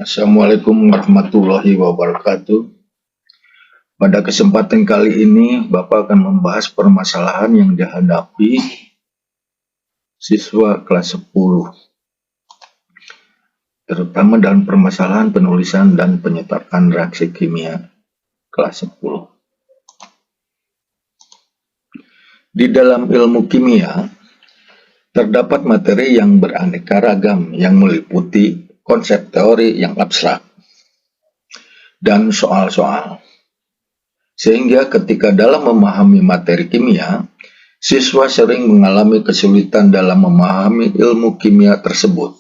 Assalamualaikum warahmatullahi wabarakatuh. Pada kesempatan kali ini, Bapak akan membahas permasalahan yang dihadapi siswa kelas 10, terutama dalam permasalahan penulisan dan penyertaan reaksi kimia kelas 10. Di dalam ilmu kimia, terdapat materi yang beraneka ragam yang meliputi konsep teori yang abstrak dan soal-soal. Sehingga ketika dalam memahami materi kimia, siswa sering mengalami kesulitan dalam memahami ilmu kimia tersebut.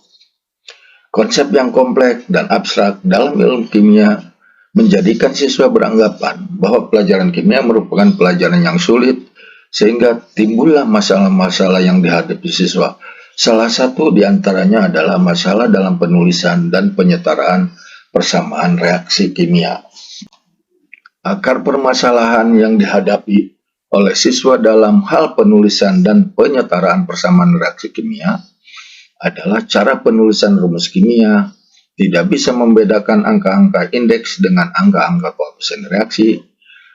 Konsep yang kompleks dan abstrak dalam ilmu kimia menjadikan siswa beranggapan bahwa pelajaran kimia merupakan pelajaran yang sulit, sehingga timbullah masalah-masalah yang dihadapi siswa. Salah satu diantaranya adalah masalah dalam penulisan dan penyetaraan persamaan reaksi kimia. Akar permasalahan yang dihadapi oleh siswa dalam hal penulisan dan penyetaraan persamaan reaksi kimia adalah cara penulisan rumus kimia, tidak bisa membedakan angka-angka indeks dengan angka-angka koefisien reaksi,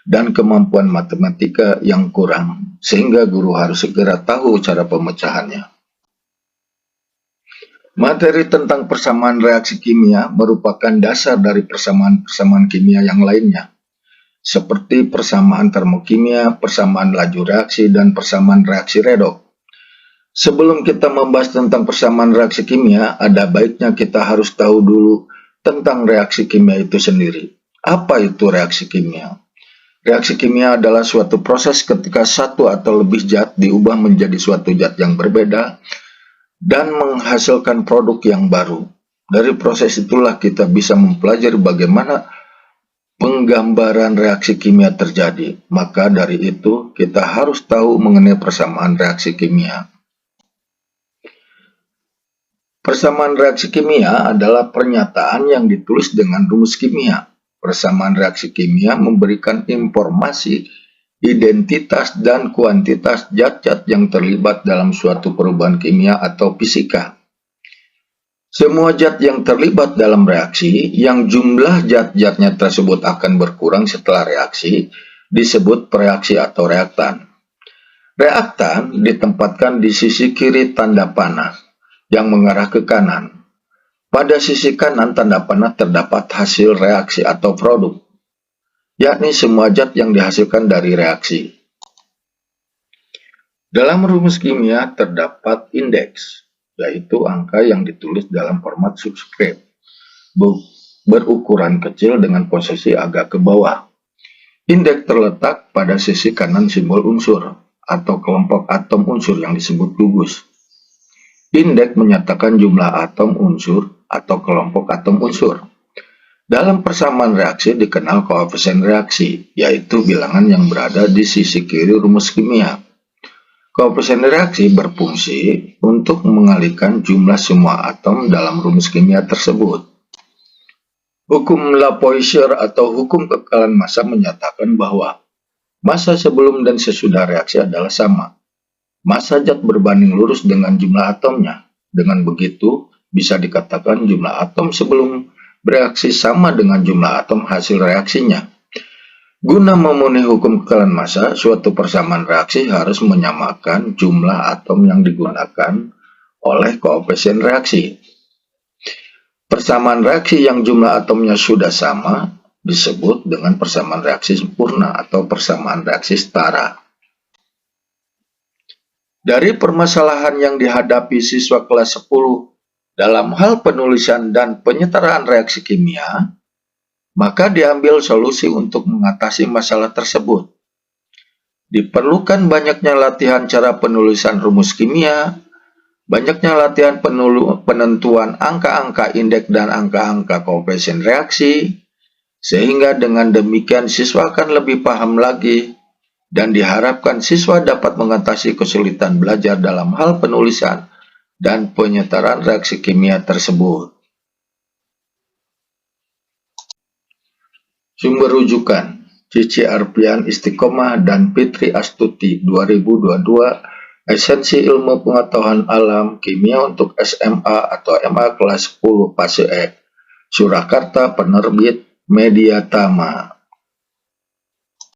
dan kemampuan matematika yang kurang, sehingga guru harus segera tahu cara pemecahannya. Materi tentang persamaan reaksi kimia merupakan dasar dari persamaan-persamaan kimia yang lainnya, seperti persamaan termokimia, persamaan laju reaksi, dan persamaan reaksi redoks. Sebelum kita membahas tentang persamaan reaksi kimia, ada baiknya kita harus tahu dulu tentang reaksi kimia itu sendiri. Apa itu reaksi kimia? Reaksi kimia adalah suatu proses ketika satu atau lebih zat diubah menjadi suatu zat yang berbeda dan menghasilkan produk yang baru. Dari proses itulah kita bisa mempelajari bagaimana penggambaran reaksi kimia terjadi. Maka dari itu, kita harus tahu mengenai persamaan reaksi kimia. Persamaan reaksi kimia adalah pernyataan yang ditulis dengan rumus kimia. Persamaan reaksi kimia memberikan informasi, identitas, dan kuantitas zat-zat yang terlibat dalam suatu perubahan kimia atau fisika. Semua zat yang terlibat dalam reaksi, yang jumlah zat-zatnya tersebut akan berkurang setelah reaksi, disebut pereaksi atau reaktan. Reaktan ditempatkan di sisi kiri tanda panah, yang mengarah ke kanan. Pada sisi kanan tanda panah terdapat hasil reaksi atau produk, yakni semua zat yang dihasilkan dari reaksi. Dalam rumus kimia terdapat indeks, yaitu angka yang ditulis dalam format subscript, berukuran kecil dengan posisi agak ke bawah. Indeks terletak pada sisi kanan simbol unsur, atau kelompok atom unsur yang disebut gugus. Indeks menyatakan jumlah atom unsur atau kelompok atom unsur. Dalam persamaan reaksi dikenal koefisien reaksi, yaitu bilangan yang berada di sisi kiri rumus kimia. Koefisien reaksi berfungsi untuk mengalihkan jumlah semua atom dalam rumus kimia tersebut. Hukum Lavoisier atau hukum kekekalan massa menyatakan bahwa massa sebelum dan sesudah reaksi adalah sama. Massa zat berbanding lurus dengan jumlah atomnya. Dengan begitu, bisa dikatakan jumlah atom sebelum bereaksi sama dengan jumlah atom hasil reaksinya. Guna memenuhi hukum kekekalan massa, suatu persamaan reaksi harus menyamakan jumlah atom yang digunakan oleh koefisien reaksi. Persamaan reaksi yang jumlah atomnya sudah sama disebut dengan persamaan reaksi sempurna atau persamaan reaksi setara. Dari permasalahan yang dihadapi siswa kelas 10 dalam hal penulisan dan penyetaraan reaksi kimia, maka diambil solusi untuk mengatasi masalah tersebut. Diperlukan banyaknya latihan cara penulisan rumus kimia, banyaknya latihan penentuan angka-angka indeks dan angka-angka koefisien reaksi, sehingga dengan demikian siswa akan lebih paham lagi dan diharapkan siswa dapat mengatasi kesulitan belajar dalam hal penulisan dan penyetaraan reaksi kimia tersebut. Sumber rujukan: Cici Arpian Istiqomah dan Fitri Astuti 2022, Esensi Ilmu Pengetahuan Alam Kimia untuk SMA atau MA kelas 10 fase E, Surakarta Penerbit Mediatama.